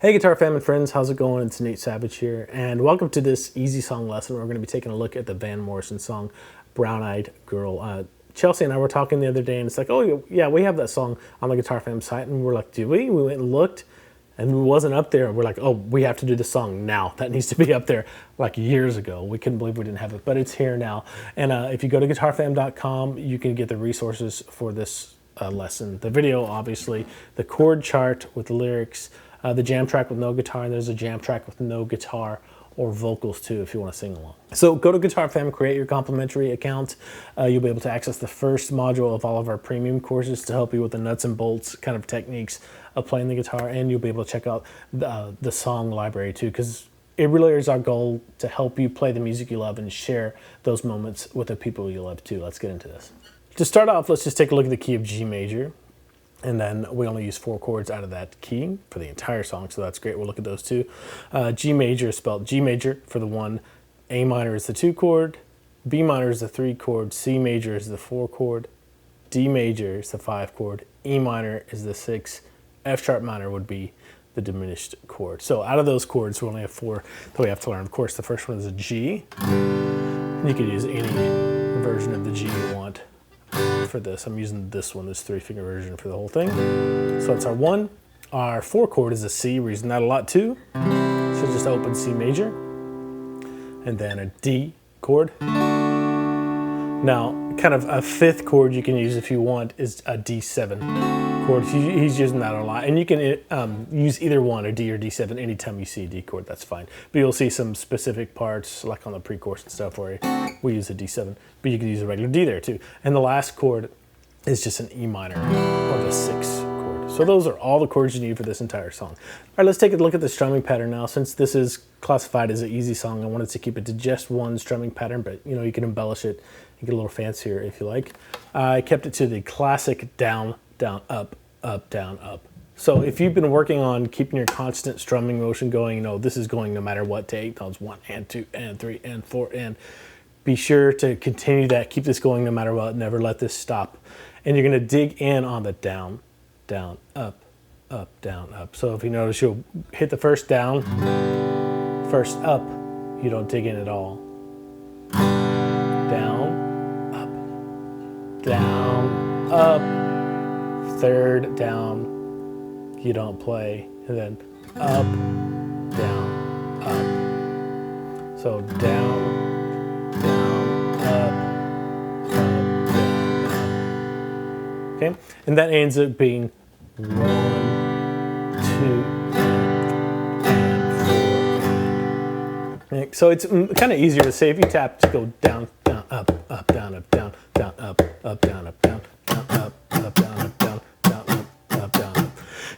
Hey guitar fam and friends, how's it going? It's Nate Savage here, and welcome to this easy song lesson where we're going to be taking a look at the Van Morrison song, Brown Eyed Girl. Chelsea and I were talking the other day, and it's like, oh yeah, we have that song on the Guitar Fam site, and we're like, do we? We went and looked, and it wasn't up there. We're like, oh, we have to do the song now. That needs to be up there like years ago. We couldn't believe we didn't have it, but it's here now. And if you go to guitarfam.com, you can get the resources for this lesson. The video, obviously, the chord chart with the lyrics, the jam track with no guitar, and there's a jam track with no guitar or vocals too if you want to sing along. So go to Guitar Fam, create your complimentary account. You'll be able to access the first module of all of our premium courses to help you with the nuts and bolts kind of techniques of playing the guitar, and you'll be able to check out the song library too, because it really is our goal to help you play the music you love and share those moments with the people you love too. Let's get into this. To start off, let's just take a look at the key of G major. And then we only use 4 chords out of that key for the entire song, so that's great. We'll look at those two. G major is spelled G major for the 1, A minor is the 2 chord, B minor is the 3 chord, C major is the 4 chord, D major is the 5 chord, E minor is the 6, F sharp minor would be the diminished chord. So out of those chords, we only have 4 that we have to learn. Of course, the first one is a G. And you can use any version of the G you want. For this, I'm using this one, this 3-finger version for the whole thing. So that's our 1. Our 4 chord is a C. We're using that a lot too. So just open C major. And then a D chord. Now, kind of a 5th chord you can use if you want is a D7 chord. He's using that a lot. And you can use either one, a D or D7, anytime you see a D chord, that's fine. But you'll see some specific parts, like on the pre-chorus and stuff, where we use a D7. But you can use a regular D there too. And the last chord is just an E minor, or the 6th chord. So those are all the chords you need for this entire song. All right, let's take a look at the strumming pattern now. Since this is classified as an easy song, I wanted to keep it to just one strumming pattern, but you know, you can embellish it and get a little fancier if you like. I kept it to the classic down, down, up, up, down, up. So if you've been working on keeping your constant strumming motion going, you know, this is going no matter what to 8 tones, 1 and 2 and 3 and 4, and be sure to continue that. Keep this going no matter what. Never let this stop. And you're going to dig in on the down, down, up, up, down, up. So if you notice, you'll hit the first down, first up, you don't dig in at all. Down, up, 3rd down, you don't play, and then up, down, up. So down, okay, and that ends up being 1, 2, and 4. So it's kind of easier to say if you tap to go down, down, up, down, up, down, down, up, down, up, down, down, up, down, up, down, down, up, down, up.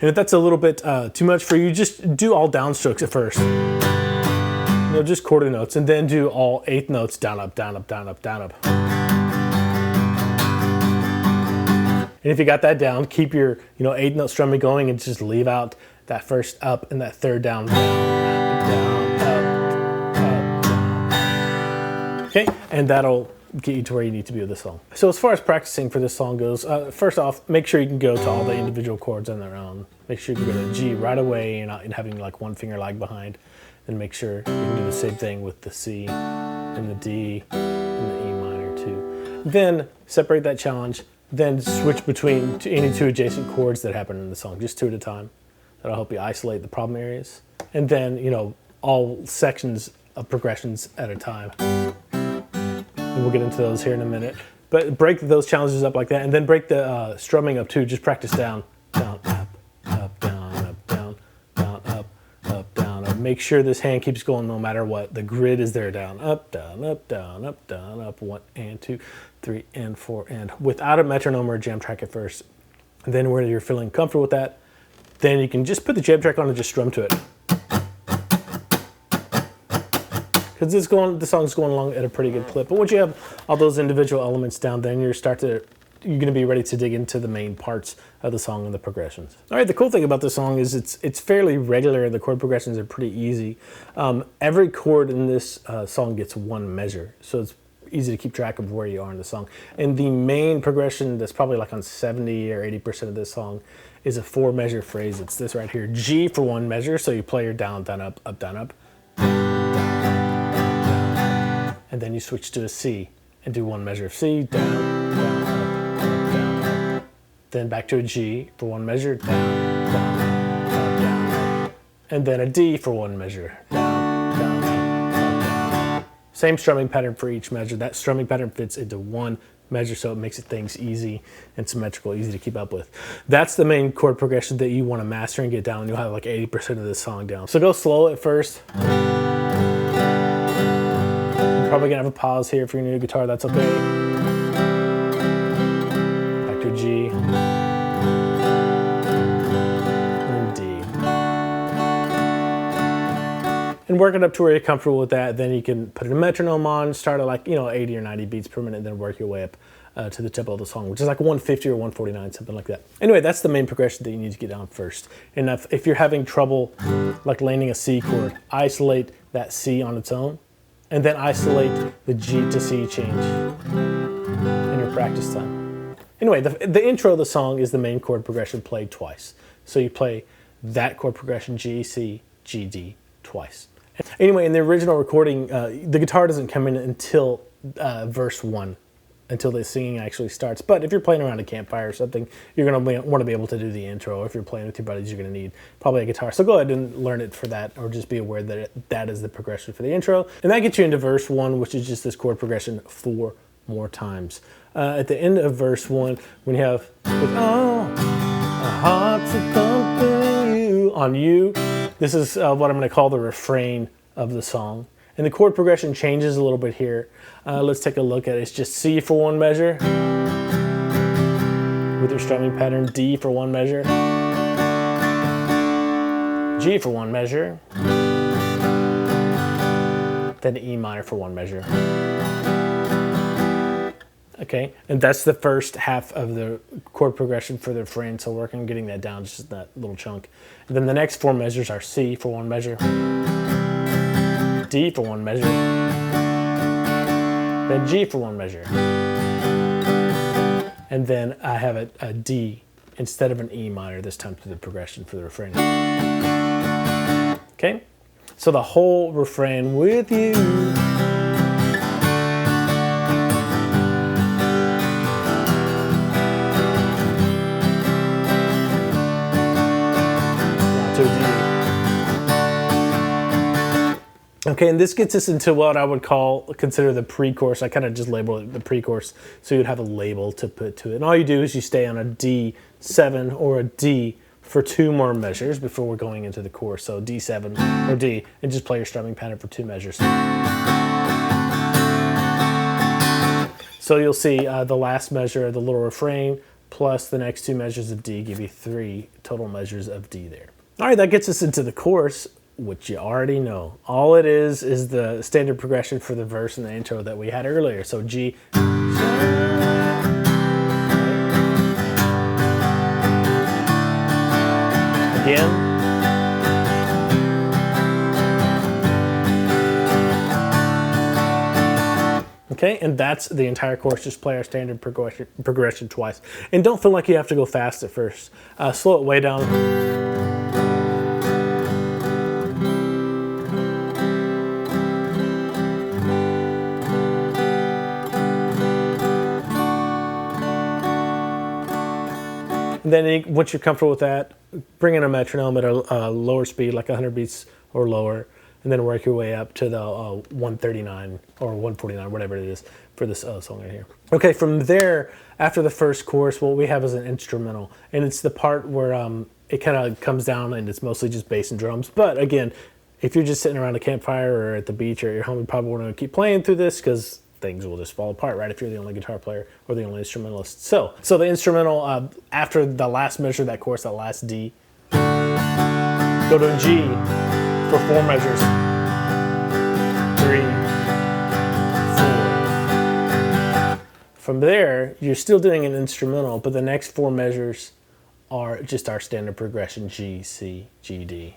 And if that's a little bit too much for you, just do all downstrokes at first. You know, just quarter notes, and then do all 8th notes, down, up, down, up, down, up, down, up. And if you got that down, keep your 8th note strumming going, and just leave out that first up and that 3rd down, down, up, down. Okay, and that'll get you to where you need to be with this song. So as far as practicing for this song goes, first off, make sure you can go to all the individual chords on their own. Make sure you can go to G right away, and not having like 1 finger lag behind. And make sure you can do the same thing with the C and the D and the E minor too. Then separate that challenge. Then switch between any 2 adjacent chords that happen in the song, just 2 at a time. That'll help you isolate the problem areas. And then, you know, all sections of progressions at a time. And we'll get into those here in a minute. But break those challenges up like that, and then break the strumming up too. Just practice down, down, up, down, up, down, down, up, down, up. Make sure this hand keeps going no matter what. The grid is there, down, up, down, up, down, up, down, up, 1 and 2, 3 and 4, and without a metronome or a jam track at first. And then when you're feeling comfortable with that, then you can just put the jam track on and just strum to it. Because the song's going along at a pretty good clip. But once you have all those individual elements down, then you're going to be ready to dig into the main parts of the song and the progressions. All right, the cool thing about this song is it's fairly regular. The chord progressions are pretty easy. Every chord in this song gets 1 measure. So it's easy to keep track of where you are in the song. And the main progression that's probably like on 70 or 80% of this song is a 4-measure phrase. It's this right here, G for 1 measure. So you play your down, down, up, down, up. And then you switch to a C and do 1 measure of C, down, down, up, down, up. Then back to a G for 1 measure, down, down, up, down, up. And then a D for 1 measure, down, down, up, down. Same strumming pattern for each measure. That strumming pattern fits into 1 measure, so it makes things easy and symmetrical, easy to keep up with. That's the main chord progression that you want to master and get down. You'll have like 80% of this song down. So go slow at first. Probably gonna have a pause here if you're new to guitar, that's okay. Back to G. And D. And work it up to where you're comfortable with that. Then you can put a metronome on, start at like, 80 or 90 beats per minute, then work your way up to the tempo of the song, which is like 150 or 149, something like that. Anyway, that's the main progression that you need to get down first. And if you're having trouble like landing a C chord, isolate that C on its own, and then isolate the G to C change in your practice time. Anyway, the intro of the song is the main chord progression played twice. So you play that chord progression, G, C, G, D, twice. Anyway, in the original recording, the guitar doesn't come in until verse 1, until the singing actually starts. But if you're playing around a campfire or something, you're going to want to be able to do the intro. If you're playing with your buddies, you're going to need probably a guitar. So go ahead and learn it for that, or just be aware that that is the progression for the intro. And that gets you into verse 1, which is just this chord progression 4 more times. At the end of verse 1, when you have, oh, a heart's thumping you, on you, this is what I'm going to call the refrain of the song. And the chord progression changes a little bit here. Let's take a look at it. It's just C for 1 measure with your strumming pattern, D for 1 measure, G for 1 measure, then E minor for 1 measure. Okay, and that's the first half of the chord progression for the refrain, so work on getting that down, just that little chunk. And then the next 4 measures are C for 1 measure, D for 1 measure, then G for 1 measure. And then I have a D instead of an E minor this time to the progression for the refrain. Okay, so the whole refrain with you. To D. Okay, and this gets us into what I would consider the pre-chorus. I kind of just label it the pre-chorus, so you'd have a label to put to it. And all you do is you stay on a D7 or a D for 2 more measures before we're going into the chorus. So D7 or D, and just play your strumming pattern for 2 measures. So you'll see the last measure of the little refrain plus the next 2 measures of D give you 3 total measures of D there. All right, that gets us into the chorus, which you already know. All it is the standard progression for the verse and the intro that we had earlier. So G. Again. Okay, and that's the entire chorus. Just play our standard progression twice. And don't feel like you have to go fast at first. Slow it way down. And then once you're comfortable with that, bring in a metronome at a lower speed, like 100 beats or lower, and then work your way up to the 139 or 149, whatever it is for this song right here. Okay, from there, after the first chorus, what we have is an instrumental, and it's the part where it kind of comes down and it's mostly just bass and drums. But again, if you're just sitting around a campfire or at the beach or at your home, you probably want to keep playing through this because things will just fall apart, right, if you're the only guitar player or the only instrumentalist. So the instrumental, after the last measure of that chorus, that last D, go to a G for 4 measures. 3, 4. From there, you're still doing an instrumental, but the next 4 measures are just our standard progression, G, C, G, D.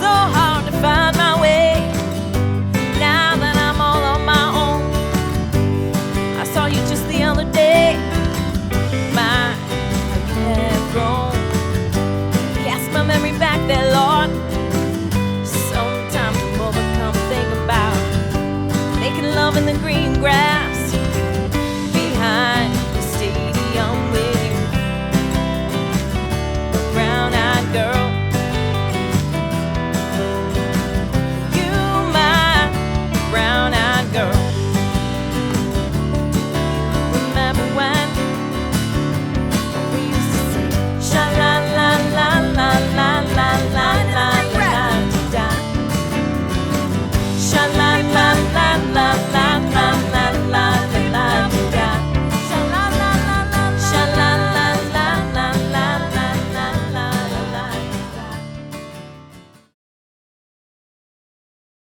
So hard to find my way now that I'm all on my own. I saw you just the other day. My, how you have grown. Cast my memory back there, Lord. Sometimes I'm overcome, think about making love in the green grass.